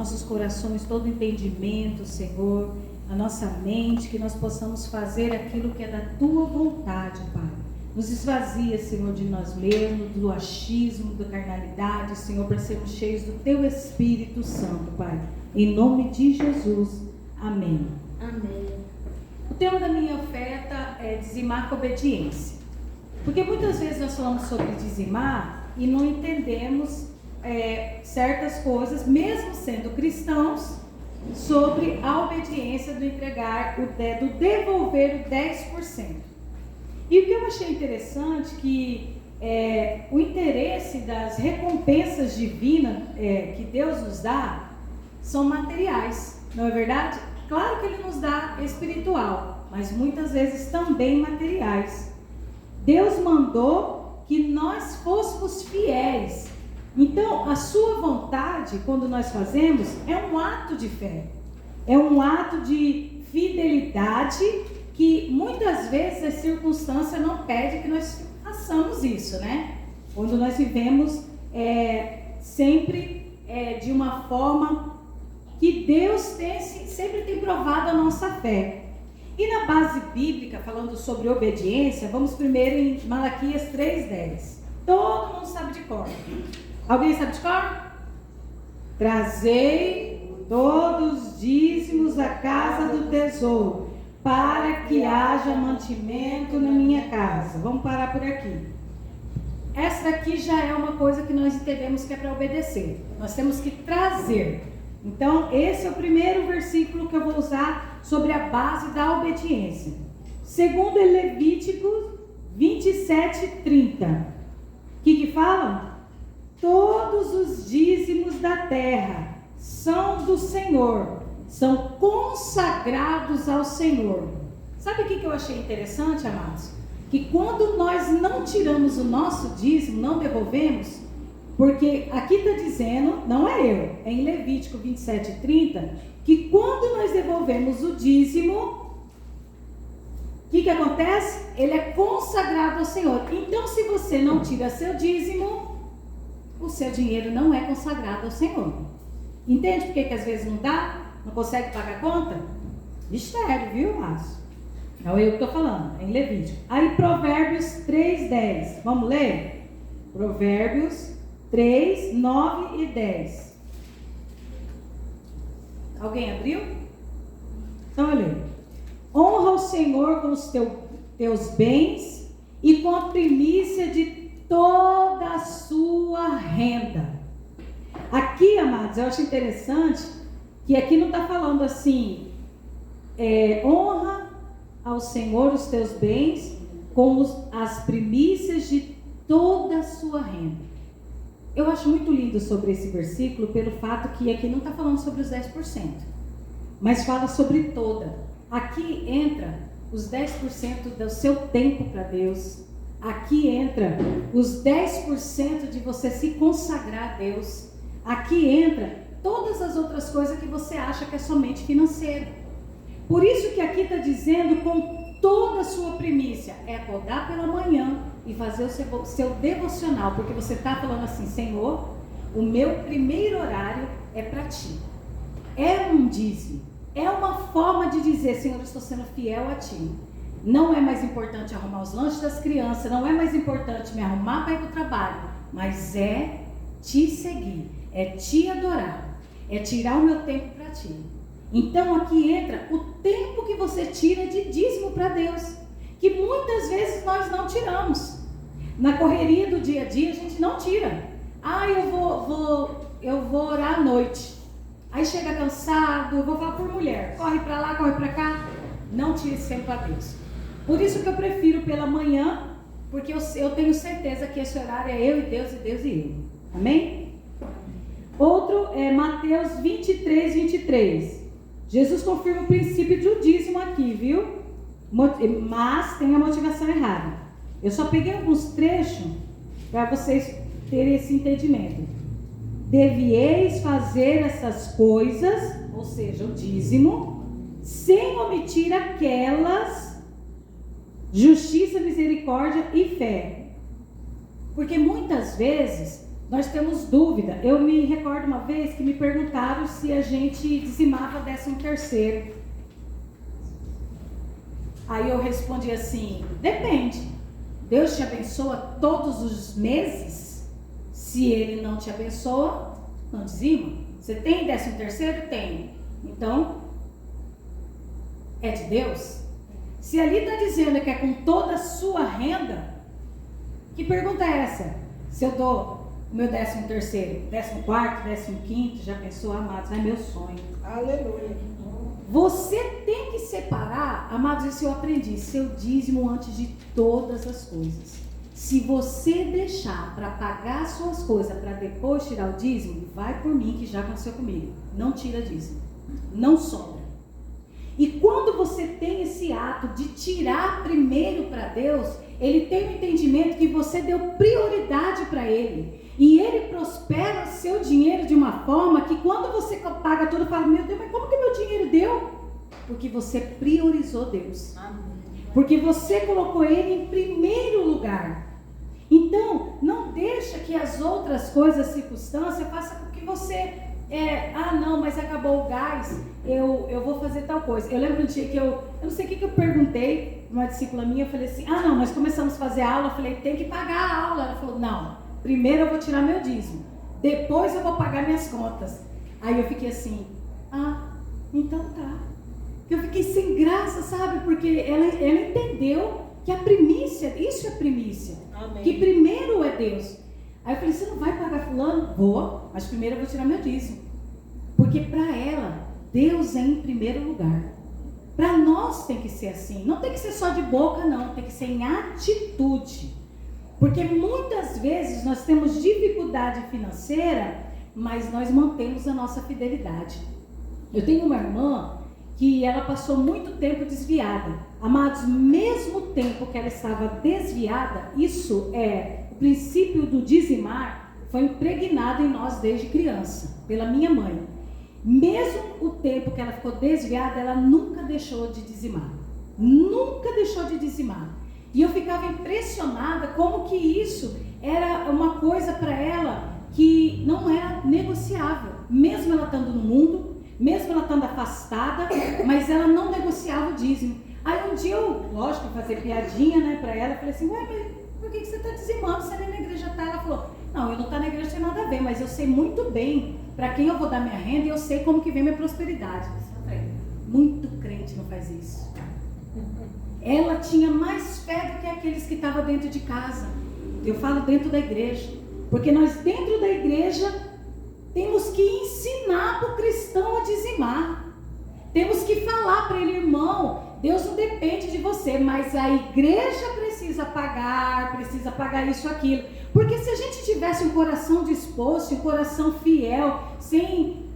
nossos corações todo entendimento, Senhor, a nossa mente, que nós possamos fazer aquilo que é da Tua vontade, Pai. Nos esvazia, Senhor, de nós mesmos, do achismo, da carnalidade, Senhor, para sermos cheios do Teu Espírito Santo, Pai. Em nome de Jesus. Amém. Amém. O tema da minha oferta é dizimar com obediência. Porque muitas vezes nós falamos sobre dizimar e não entendemos certas coisas, mesmo sendo cristãos, sobre a obediência do entregar, do devolver o 10%. E o que eu achei interessante que o interesse das recompensas divinas que Deus nos dá são materiais, não é verdade? Claro que Ele nos dá espiritual, mas muitas vezes também materiais. Deus mandou que nós fôssemos fiéis. Então, a sua vontade, quando nós fazemos, é um ato de fé. É um ato de fidelidade que muitas vezes a circunstância não pede que nós façamos isso, né? Quando nós vivemos sempre de uma forma que Deus sempre tem provado a nossa fé. E na base bíblica, falando sobre obediência, vamos primeiro em Malaquias 3:10. Todo mundo sabe de cor. Alguém sabe de cor? Trazei todos os dízimos à casa do tesouro, para que haja mantimento na minha casa. Vamos parar por aqui. Essa daqui já é uma coisa que nós entendemos que é para obedecer. Nós temos que trazer. Então, esse é o primeiro versículo que eu vou usar sobre a base da obediência. Segundo é Levítico 27:30. O que fala? Todos os dízimos da terra são do Senhor, são consagrados ao Senhor. Sabe o que eu achei interessante, amados? Que quando nós não tiramos o nosso dízimo, não devolvemos, porque aqui está dizendo, não é eu, é em Levítico 27:30, que quando nós devolvemos o dízimo, o que acontece? Ele é consagrado ao Senhor. Então, se você não tira seu dízimo, o seu dinheiro não é consagrado ao Senhor. Entende por que às vezes não dá? Não consegue pagar a conta? Mistério, viu, Márcio? Não é eu que estou falando, é em Levítico. Aí Provérbios 3:10. Vamos ler? Provérbios 3, 9 e 10. Alguém abriu? Então eu leio. Honra o Senhor com os teus bens e com a primícia de toda a sua renda. Aqui, amados, eu acho interessante que aqui não está falando assim, honra ao Senhor os teus bens com as primícias de toda a sua renda. Eu acho muito lindo sobre esse versículo pelo fato que aqui não está falando sobre os 10%, mas fala sobre toda. Aqui entra os 10% do seu tempo para Deus. Aqui entra os 10% de você se consagrar a Deus. Aqui entra todas as outras coisas que você acha que é somente financeiro. Por isso que aqui está dizendo com toda a sua primícia, é acordar pela manhã e fazer o seu devocional, porque você está falando assim, Senhor, o meu primeiro horário é para Ti. É um dízimo, é uma forma de dizer, Senhor, eu estou sendo fiel a Ti. Não é mais importante arrumar os lanches das crianças, não é mais importante me arrumar para ir para o trabalho, mas é Te seguir, é Te adorar, é tirar o meu tempo para Ti. Então aqui entra o tempo que você tira de dízimo para Deus, que muitas vezes nós não tiramos. Na correria do dia a dia a gente não tira. Eu vou orar à noite. Aí chega cansado, eu vou falar por mulher, corre para lá, corre para cá. Não tire esse tempo para Deus. Por isso que eu prefiro pela manhã, porque eu tenho certeza que esse horário é eu e Deus e Deus e eu. Amém? Outro é Mateus 23:23. Jesus confirma o princípio do dízimo aqui, viu? Mas tem a motivação errada. Eu só peguei alguns trechos para vocês terem esse entendimento. Devieis fazer essas coisas, ou seja, o dízimo, sem omitir aquelas, justiça, misericórdia e fé. Porque muitas vezes nós temos dúvida. Eu me recordo uma vez que me perguntaram se a gente dizimava 13º. Aí eu respondi assim: depende. Deus te abençoa todos os meses? Se Ele não te abençoa, não dizima. Você tem 13º? Tem. Então, é de Deus? Se ali está dizendo que é com toda a sua renda, que pergunta é essa? Se eu dou o meu 13º, 14º, 15º, já pensou, amados? É meu sonho. Aleluia. Você tem que separar, amados, isso eu aprendi, seu dízimo antes de todas as coisas. Se você deixar para pagar suas coisas, para depois tirar o dízimo, vai por mim, que já aconteceu comigo. Não tira dízimo. Não sobra. E quando você tem esse ato de tirar primeiro para Deus, Ele tem o entendimento que você deu prioridade para Ele. E Ele prospera o seu dinheiro de uma forma que quando você paga tudo, fala: meu Deus, mas como que meu dinheiro deu? Porque você priorizou Deus. Porque você colocou Ele em primeiro lugar. Então, não deixa que as outras coisas, circunstâncias, façam com que você... não, mas acabou o gás, eu vou fazer tal coisa. Eu lembro um dia que eu não sei o que eu perguntei uma discípula minha, eu falei assim: não, nós começamos a fazer a aula, eu falei: tem que pagar a aula. Ela falou: não, primeiro eu vou tirar meu dízimo, depois eu vou pagar minhas contas. Aí eu fiquei assim: então tá. Eu fiquei sem graça, sabe, porque ela entendeu que a primícia, isso é primícia. Amém. Que primeiro é Deus. Aí eu falei: você não vai pagar fulano? Vou, mas primeiro eu vou tirar meu dízimo. Porque para ela, Deus é em primeiro lugar. Para nós tem que ser assim. Não tem que ser só de boca, não. Tem que ser em atitude. Porque muitas vezes nós temos dificuldade financeira, mas nós mantemos a nossa fidelidade. Eu tenho uma irmã que ela passou muito tempo desviada. Amados, mesmo tempo que ela estava desviada, isso o princípio do dizimar foi impregnado em nós desde criança, pela minha mãe. Mesmo o tempo que ela ficou desviada, ela nunca deixou de dizimar. Nunca deixou de dizimar. E eu ficava impressionada como que isso era uma coisa para ela que não era negociável. Mesmo ela estando no mundo, mesmo ela estando afastada, mas ela não negociava o dízimo. Aí um dia eu, lógico, fazer piadinha, né, para ela, eu falei assim: ué, mas por que você está dizimando? Você nem na igreja está? Ela falou: não, eu não estou na igreja, tem nada a ver, mas eu sei muito bem para quem eu vou dar minha renda e eu sei como que vem minha prosperidade. Muito crente não faz isso. Ela tinha mais fé do que aqueles que estavam dentro de casa. Eu falo dentro da igreja, porque nós dentro da igreja temos que ensinar para o cristão a dizimar. Temos que falar para ele: irmão, Deus não depende de você, mas a igreja precisa pagar isso, aquilo. Porque se a gente tivesse um coração disposto, um coração fiel, sem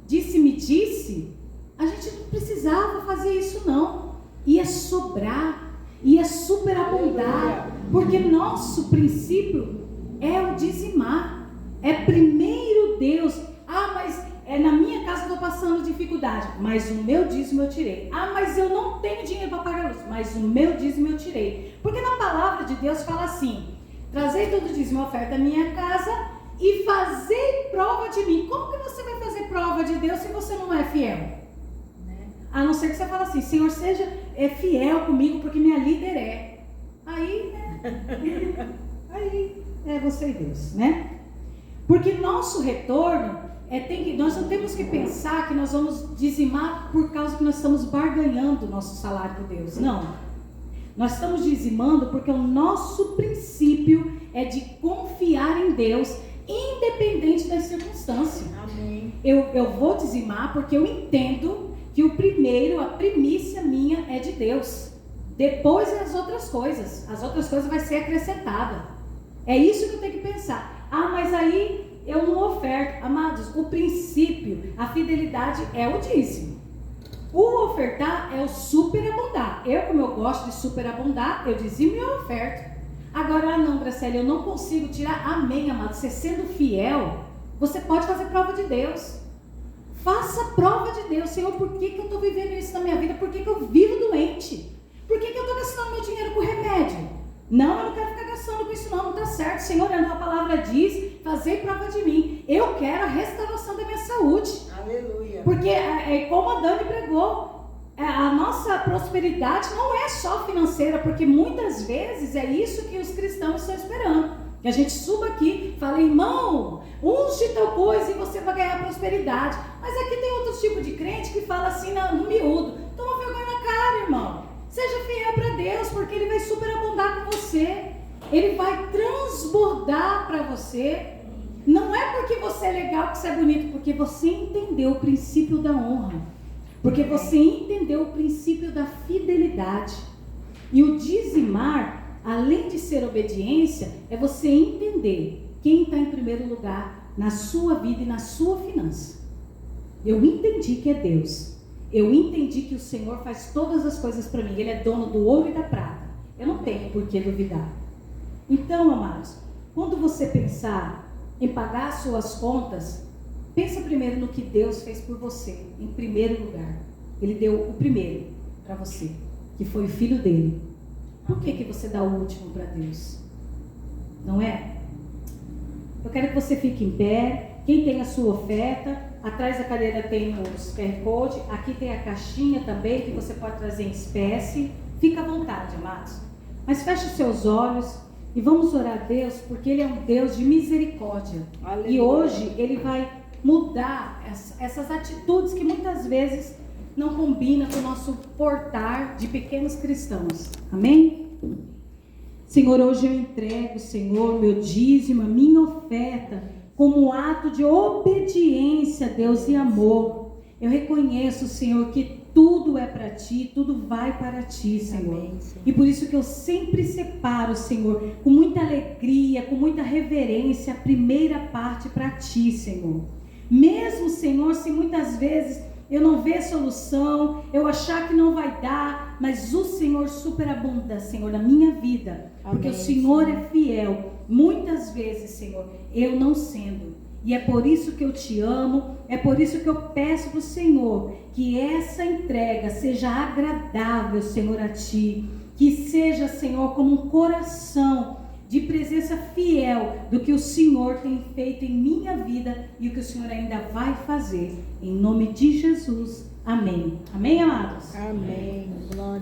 disse-me-disse, a gente não precisava fazer isso não. Ia sobrar, ia superabundar, porque nosso princípio é o dizimar. É primeiro Deus. Mas na minha casa eu estou passando dificuldade, mas o meu dízimo eu tirei. Mas eu não tenho dinheiro para pagar a luz, mas o meu dízimo eu tirei. Porque na palavra de Deus fala assim: trazei todo o dízimo e oferta à minha casa e fazei prova de mim. Como que você vai fazer prova de Deus se você não é fiel? A não ser que você fale assim: Senhor, seja fiel comigo, porque minha líder é. Aí, né? Aí é você e Deus, né? Porque nosso retorno nós não temos que pensar que nós vamos dizimar por causa que nós estamos barganhando o nosso salário com Deus. Não. Nós estamos dizimando porque o nosso princípio é de confiar em Deus, independente das circunstâncias. Amém. Eu vou dizimar porque eu entendo que o primeiro, a primícia minha é de Deus. Depois as outras coisas vai ser acrescentada. É isso que eu tenho que pensar. Mas aí eu não oferto. Amados, o princípio, a fidelidade é o dízimo. O ofertar é o superabundar. Como eu gosto de superabundar, eu dizimo e eu oferto. Agora, não, Graciela, eu não consigo tirar. Amém, amado. Você sendo fiel, você pode fazer prova de Deus. Faça prova de Deus. Senhor, por que eu estou vivendo isso na minha vida? Por que eu vivo doente? Por que eu estou gastando meu dinheiro com remédio? Não, eu não quero ficar gastando com isso não está certo. Senhor, a tua palavra diz, fazei prova de mim. Eu quero a restauração da minha saúde. Aleluia. Porque, como a Dani pregou, a nossa prosperidade não é só financeira, porque muitas vezes é isso que os cristãos estão esperando. Que a gente suba aqui e fala, irmão, unge tal coisa e você vai ganhar prosperidade. Mas aqui tem outro tipo de crente que fala assim no miúdo. Toma vergonha na cara, irmão. Seja fiel para Deus, porque Ele vai superabundar com você. Ele vai transbordar para você. Não é porque você é legal que você é bonito, porque você entendeu o princípio da honra. Porque você entendeu o princípio da fidelidade. E o dizimar, além de ser obediência, é você entender quem está em primeiro lugar na sua vida e na sua finança. Eu entendi que é Deus. Eu entendi que o Senhor faz todas as coisas para mim. Ele é dono do ouro e da prata. Eu não tenho por que duvidar. Então, amados, quando você pensar em pagar as suas contas, pensa primeiro no que Deus fez por você, em primeiro lugar. Ele deu o primeiro para você, que foi o filho dele. Por que você dá o último para Deus? Não é? Eu quero que você fique em pé. Quem tem a sua oferta, atrás da cadeira tem os QR Code, aqui tem a caixinha também, que você pode trazer em espécie. Fica à vontade, amados. Mas feche os seus olhos e vamos orar a Deus, porque Ele é um Deus de misericórdia. Aleluia. E hoje Ele vai mudar essas atitudes que muitas vezes não combinam com o nosso portar de pequenos cristãos. Amém? Senhor, hoje eu entrego, Senhor, meu dízimo, a minha oferta, como um ato de obediência, Deus, e amor. Eu reconheço, Senhor, que tudo é para Ti, tudo vai para Ti, Senhor. Amém, Senhor. E por isso que eu sempre separo, Senhor, com muita alegria, com muita reverência, a primeira parte para Ti, Senhor. Mesmo, Senhor, se muitas vezes eu não ver solução, eu achar que não vai dar, mas o Senhor superabunda, Senhor, na minha vida. Amém, porque o Senhor é fiel. Muitas vezes, Senhor, eu não sendo. E é por isso que eu te amo, é por isso que eu peço para o Senhor que essa entrega seja agradável, Senhor, a Ti. Que seja, Senhor, como um coração de presença fiel do que o Senhor tem feito em minha vida e o que o Senhor ainda vai fazer. Em nome de Jesus. Amém. Amém, amados? Amém. Glória.